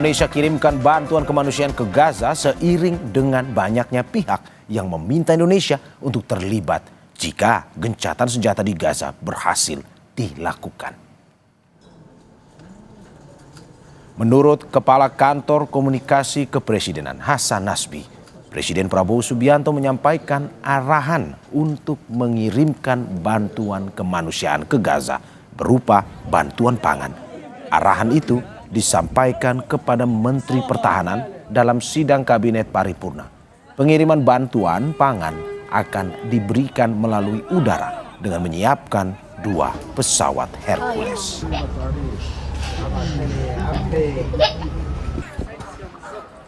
Indonesia kirimkan bantuan kemanusiaan ke Gaza seiring dengan banyaknya pihak yang meminta Indonesia untuk terlibat jika gencatan senjata di Gaza berhasil dilakukan. Menurut Kepala Kantor Komunikasi Kepresidenan Hasan Nasbi, Presiden Prabowo Subianto menyampaikan arahan untuk mengirimkan bantuan kemanusiaan ke Gaza berupa bantuan pangan. Arahan itu disampaikan kepada Menteri Pertahanan dalam sidang Kabinet Paripurna. Pengiriman bantuan pangan akan diberikan melalui udara dengan menyiapkan 2 pesawat Hercules.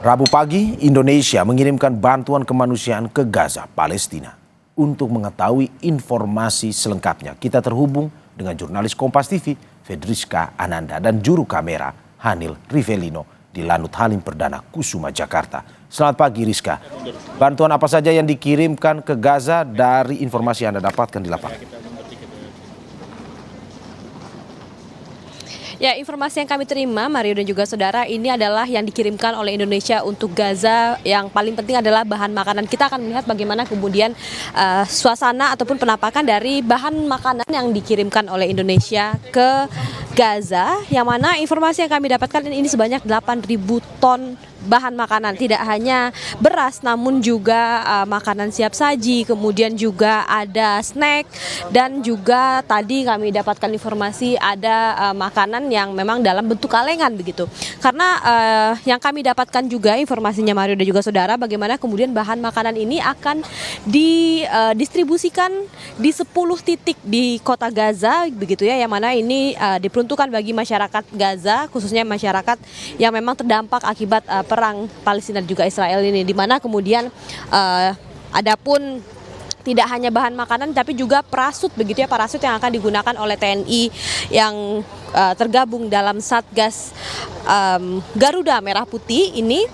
Rabu pagi, Indonesia mengirimkan bantuan kemanusiaan ke Gaza, Palestina. Untuk mengetahui informasi selengkapnya, kita terhubung dengan jurnalis Kompas TV, Fedriska Ananda, dan juru kamera Hanil Rivelino di Lanut Halim Perdana Kusuma, Jakarta. Selamat pagi Rizka. Bantuan apa saja yang dikirimkan ke Gaza dari informasi yang Anda dapatkan di lapangan? Ya, informasi yang kami terima, Mario dan juga saudara, ini adalah yang dikirimkan oleh Indonesia untuk Gaza. Yang paling penting adalah bahan makanan. Kita akan melihat bagaimana kemudian suasana ataupun penampakan dari bahan makanan yang dikirimkan oleh Indonesia ke Gaza. Yang mana informasi yang kami dapatkan ini sebanyak 8.000 ton bahan makanan, tidak hanya beras namun juga makanan siap saji, kemudian juga ada snack, dan juga tadi kami dapatkan informasi ada makanan yang memang dalam bentuk kalengan begitu. Karena yang kami dapatkan juga informasinya Mario dan juga saudara, bagaimana kemudian bahan makanan ini akan didistribusikan di 10 titik di kota Gaza begitu ya, yang mana ini diperuntukkan bagi masyarakat Gaza, khususnya masyarakat yang memang terdampak akibat perang Palestina dan juga Israel ini, di mana kemudian adapun tidak hanya bahan makanan tapi juga parasut begitu ya, parasut yang akan digunakan oleh TNI yang tergabung dalam Satgas Garuda Merah Putih ini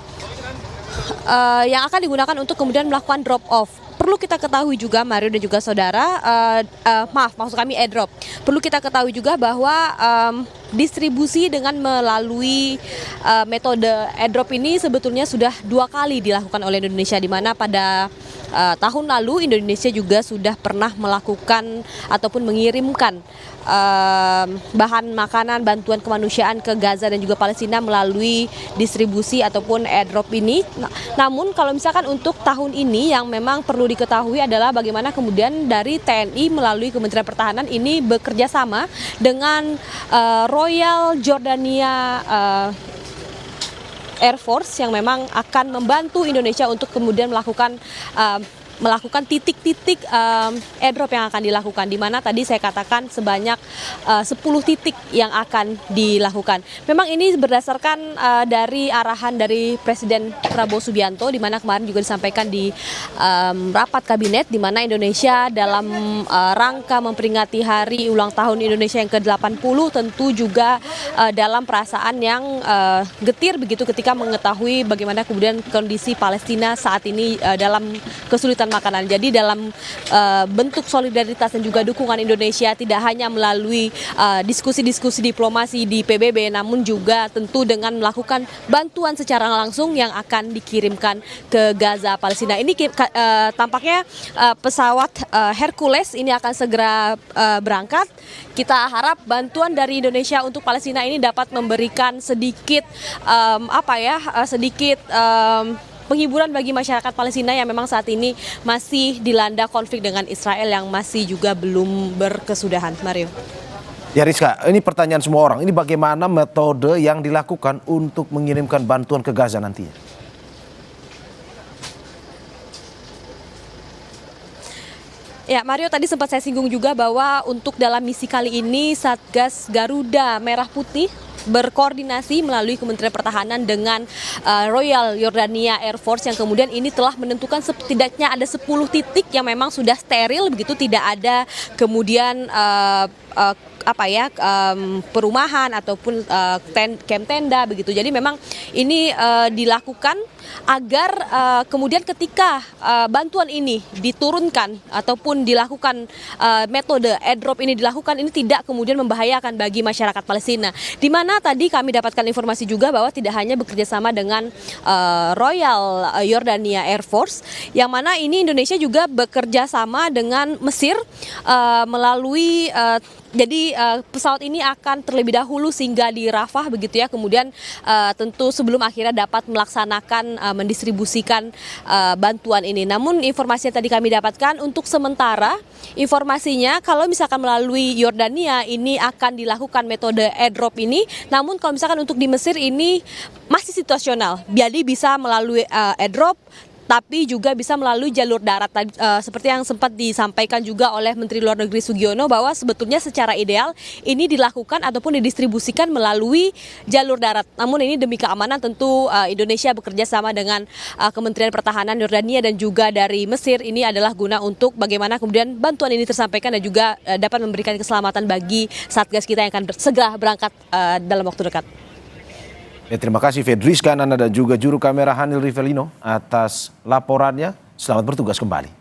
yang akan digunakan untuk kemudian melakukan drop off. Perlu kita ketahui juga Mario dan juga saudara, maksud kami airdrop. Perlu kita ketahui juga bahwa distribusi dengan melalui metode airdrop ini sebetulnya sudah 2 kali dilakukan oleh Indonesia, di mana pada tahun lalu Indonesia juga sudah pernah melakukan ataupun mengirimkan bahan makanan, bantuan kemanusiaan ke Gaza dan juga Palestina melalui distribusi ataupun airdrop ini. Namun kalau misalkan untuk tahun ini yang memang perlu diketahui adalah bagaimana kemudian dari TNI melalui Kementerian Pertahanan ini bekerja sama dengan Royal Jordania Air Force yang memang akan membantu Indonesia untuk kemudian melakukan titik-titik airdrop yang akan dilakukan, di mana tadi saya katakan sebanyak 10 titik yang akan dilakukan. Memang ini berdasarkan dari arahan dari Presiden Prabowo Subianto, di mana kemarin juga disampaikan di rapat kabinet, di mana Indonesia dalam rangka memperingati hari ulang tahun Indonesia yang ke-80 tentu juga dalam perasaan yang getir begitu ketika mengetahui bagaimana kemudian kondisi Palestina saat ini dalam kesulitan makanan. Jadi dalam bentuk solidaritas dan juga dukungan Indonesia tidak hanya melalui diskusi-diskusi diplomasi di PBB, namun juga tentu dengan melakukan bantuan secara langsung yang akan dikirimkan ke Gaza, Palestina. Ini tampaknya pesawat Hercules ini akan segera berangkat. Kita harap bantuan dari Indonesia untuk Palestina ini dapat memberikan sedikit penghiburan bagi masyarakat Palestina yang memang saat ini masih dilanda konflik dengan Israel yang masih juga belum berkesudahan. Mario. Ya Rizka, ini pertanyaan semua orang. Ini bagaimana metode yang dilakukan untuk mengirimkan bantuan ke Gaza nantinya? Ya Mario, tadi sempat saya singgung juga bahwa untuk dalam misi kali ini Satgas Garuda Merah Putih berkoordinasi melalui Kementerian Pertahanan dengan Royal Jordania Air Force yang kemudian ini telah menentukan setidaknya ada 10 titik yang memang sudah steril begitu, tidak ada kemudian perumahan ataupun camp tenda begitu. Jadi memang ini dilakukan agar kemudian ketika bantuan ini diturunkan ataupun dilakukan metode airdrop ini dilakukan, ini tidak kemudian membahayakan bagi masyarakat Palestina. Di mana tadi kami dapatkan informasi juga bahwa tidak hanya bekerja sama dengan Royal Yordania Air Force, yang mana ini Indonesia juga bekerja sama dengan Mesir melalui pesawat ini akan terlebih dahulu singgah di Rafah begitu ya, kemudian tentu sebelum akhirnya dapat melaksanakan mendistribusikan bantuan ini. Namun informasi yang tadi kami dapatkan untuk sementara informasinya kalau misalkan melalui Yordania ini akan dilakukan metode airdrop ini, namun kalau misalkan untuk di Mesir ini masih situasional, jadi bisa melalui airdrop tapi juga bisa melalui jalur darat. Seperti yang sempat disampaikan juga oleh Menteri Luar Negeri Sugiono bahwa sebetulnya secara ideal ini dilakukan ataupun didistribusikan melalui jalur darat. Namun ini demi keamanan tentu Indonesia bekerja sama dengan Kementerian Pertahanan Yordania dan juga dari Mesir. Ini adalah guna untuk bagaimana kemudian bantuan ini tersampaikan dan juga dapat memberikan keselamatan bagi Satgas kita yang akan segera berangkat dalam waktu dekat. Terima kasih Fedriska Nanda dan juga juru kamera Hanil Rivelino atas laporannya. Selamat bertugas kembali.